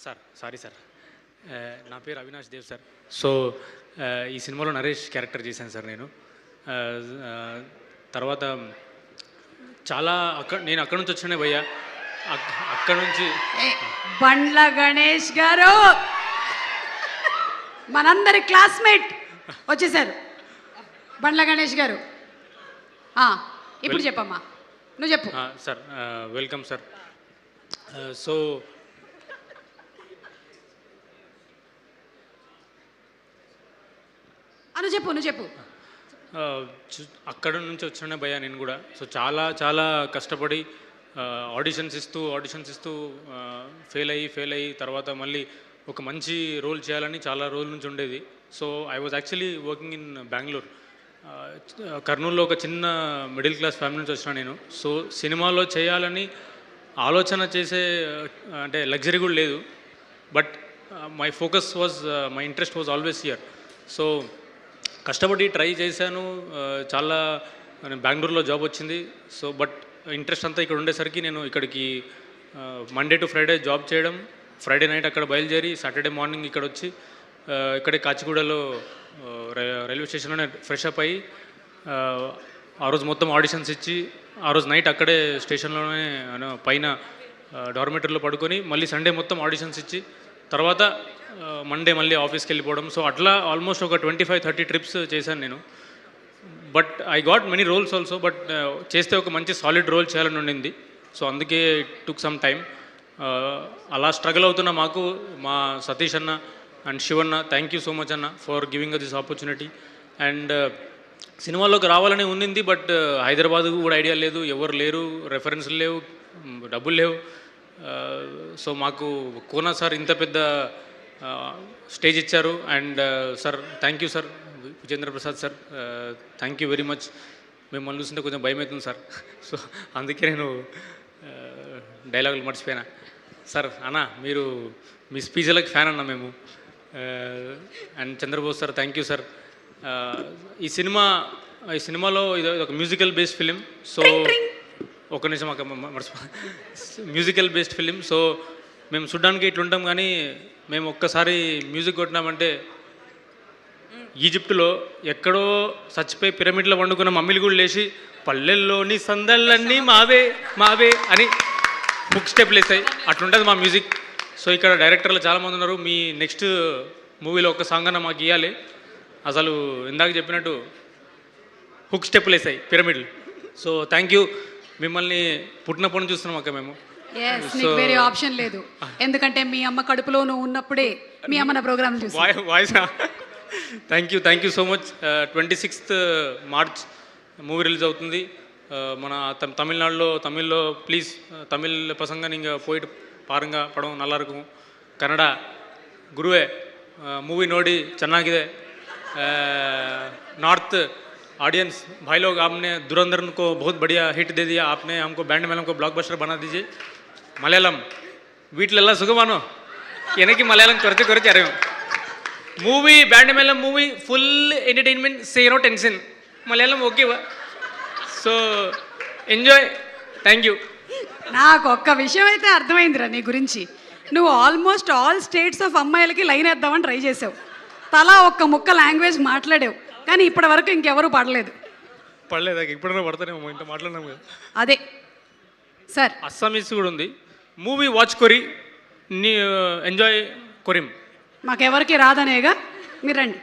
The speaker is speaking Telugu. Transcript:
సార్ సారీ సార్, నా పేరు అవినాష్ దేవ్ సార్. సో ఈ సినిమాలో నరేష్ క్యారెక్టర్ చేశాను సార్ నేను. తర్వాత చాలా నేను అక్కడ నుంచి వచ్చానే భయ్యా. అక్కడ నుంచి బండ్ల గణేష్ గారు మనందరి క్లాస్మేట్ వచ్చేసారు. బండ్ల గణేష్ గారు ఇప్పుడు చెప్పమ్మా, నువ్వు చెప్పు సార్. Welcome sir. సో నువ్వు చెప్పు. అక్కడ నుంచి వచ్చిన భయ్యా నేను కూడా. సో చాలా చాలా కష్టపడి ఆడిషన్స్ ఇస్తూ ఫెయిల్ అయ్యి తర్వాత మళ్ళీ ఒక మంచి రోల్ చేయాలని చాలా రోజుల నుంచి ఉండేది. So I was actually working in Bengaluru. కర్నూలులో ఒక చిన్న మిడిల్ క్లాస్ ఫ్యామిలీ నుంచి వచ్చిన నేను. సో సినిమాలో చేయాలని ఆలోచన చేసే అంటే లగ్జరీ కూడా లేదు. But my focus was, my interest was always here. So కష్టపడి ట్రై చేశాను. చాలా బెంగళూరులో జాబ్ వచ్చింది. సో బట్ ఇంట్రెస్ట్ అంతా ఇక్కడ ఉండేసరికి నేను ఇక్కడికి మండే టు ఫ్రైడే జాబ్ చేయడం, ఫ్రైడే నైట్ అక్కడ బయలుదేరి సాటర్డే మార్నింగ్ ఇక్కడ వచ్చి ఇక్కడే కాచిగూడలో రైల్వే స్టేషన్లోనే ఫ్రెష్ అప్ అయ్యి ఆ రోజు మొత్తం ఆడిషన్స్ ఇచ్చి ఆ రోజు నైట్ అక్కడే స్టేషన్లోనే పైన డార్మెటరీలో పడుకొని మళ్ళీ సండే మొత్తం ఆడిషన్స్ ఇచ్చి తర్వాత మండే మళ్ళీ ఆఫీస్కి వెళ్ళిపోవడం. సో అట్లా ఆల్మోస్ట్ ఒక 25-30 ట్రిప్స్ చేశాను నేను. But I got many roles also. But చేస్తే ఒక మంచి సాలిడ్ రోల్ చేయాలని ఉండింది. సో అందుకే ఇట్ టుక్ సమ్ టైమ్. అలా స్ట్రగుల్ అవుతున్న మాకు మా సతీష్ అన్న and Shivanna, thank you so much అన్న for giving this opportunity. And సినిమాలోకి రావాలని ఉండింది. బట్ హైదరాబాద్ కూడా ఐడియా లేదు, ఎవరు లేరు, రెఫరెన్స్లు లేవు, డబ్బులు లేవు. సో మాకు కోనా సార్ ఇంత పెద్ద స్టేజ్ ఇచ్చారు. And sir thank you sir, Vijendra Prasad sir, thank you very much. మిమ్మల్ని చూస్తుంటే కొంచెం భయం అవుతుంది సార్. సో అందుకే నేను డైలాగులు మర్చిపోయినా. సార్ అన్న, మీరు మీ స్పీచ్లకు ఫ్యాన్ అన్న మేము. And Chandrabose sir, thank you sir. ఈ సినిమాలో ఇది ఒక మ్యూజికల్ బేస్డ్ ఫిలిం. సో ఒక నిమిషం మర్చిపో, మ్యూజికల్ బేస్డ్ ఫిలిం. సో మేము చూడ్డానికి ఇట్లుంటాం, కానీ మేము ఒక్కసారి మ్యూజిక్ కొట్టినామంటే ఈజిప్టులో ఎక్కడో చచ్చిపోయి పిరమిడ్లో వండుకున్న మమ్మీలు కూడా లేచి పల్లెల్లోని సందళ్ళన్నీ మావే మావే అని హుక్ స్టెప్లు వేస్తాయి. అట్లుంటుంది మా మ్యూజిక్. సో ఇక్కడ డైరెక్టర్లు చాలామంది ఉన్నారు. మీ నెక్స్ట్ మూవీలో ఒక సాంగ్ అన్న మాకు ఇవ్వాలి. అసలు ఇందాక చెప్పినట్టు హుక్ స్టెప్లు వేస్తాయి పిరమిడ్లు. So thank you. మిమ్మల్ని పుట్టినప్పటి నుంచి చూస్తున్నాం అక్క మేము. వేరే ఆప్షన్ లేదు, ఎందుకంటే మీ అమ్మ కడుపులో నువ్వు ఉన్నప్పుడే మీ అమ్మ నా ప్రోగ్రామ్ చూసి voice. Thank you so much. 26th March movie release అవుతుంది మన తమిళ్లో. ప్లీజ్ తమిళ్ పసంగా நீங்கள் போயிட்டு பாருங்க, படம் நல்லா இருக்கும். ಕನ್ನಡ ಗುರುವೆ ಮೂವಿ ನೋಡಿ ಚೆನ್ನಾಗಿದೆ. नॉर्थ ऑडियंस भाई लोग, आपने धुरंधर को बहुत बढ़िया हिट दे दिया. आपने हमको बैंड मेलम को ब्लॉकबस्टर बना दीजिए. मलयालम వీటిలెల్లా సుగమాను ఎనకి మలయాళం కొరచే అరే movie Band Melam movie full entertainment, సేనో టెన్షన్. మలయాళం ఓకేవా? So enjoy. Thank you. నాకు ఒక్క విషయం అయితే అర్థమైందిరా నీ గురించి. నువ్వు ఆల్మోస్ట్ ఆల్ స్టేట్స్ ఆఫ్ అమ్మాయిలకి లైన్ వేద్దామని ట్రై చేసావు. తలా ఒక్క ముక్క లాంగ్వేజ్ మాట్లాడావు, కానీ ఇప్పటి వరకు ఇంకెవరూ పడలేదు. ఇప్పుడైనా పడతానేమో, ఇంత మాట్లాడినాం కదా. అదే సార్, అస్సామీస్ కూడా ఉంది. మూవీ వాచ్ కొరి, ఎంజాయ్ కొరిం. మాకెవరికి రాదనేగా, మీరు రండి.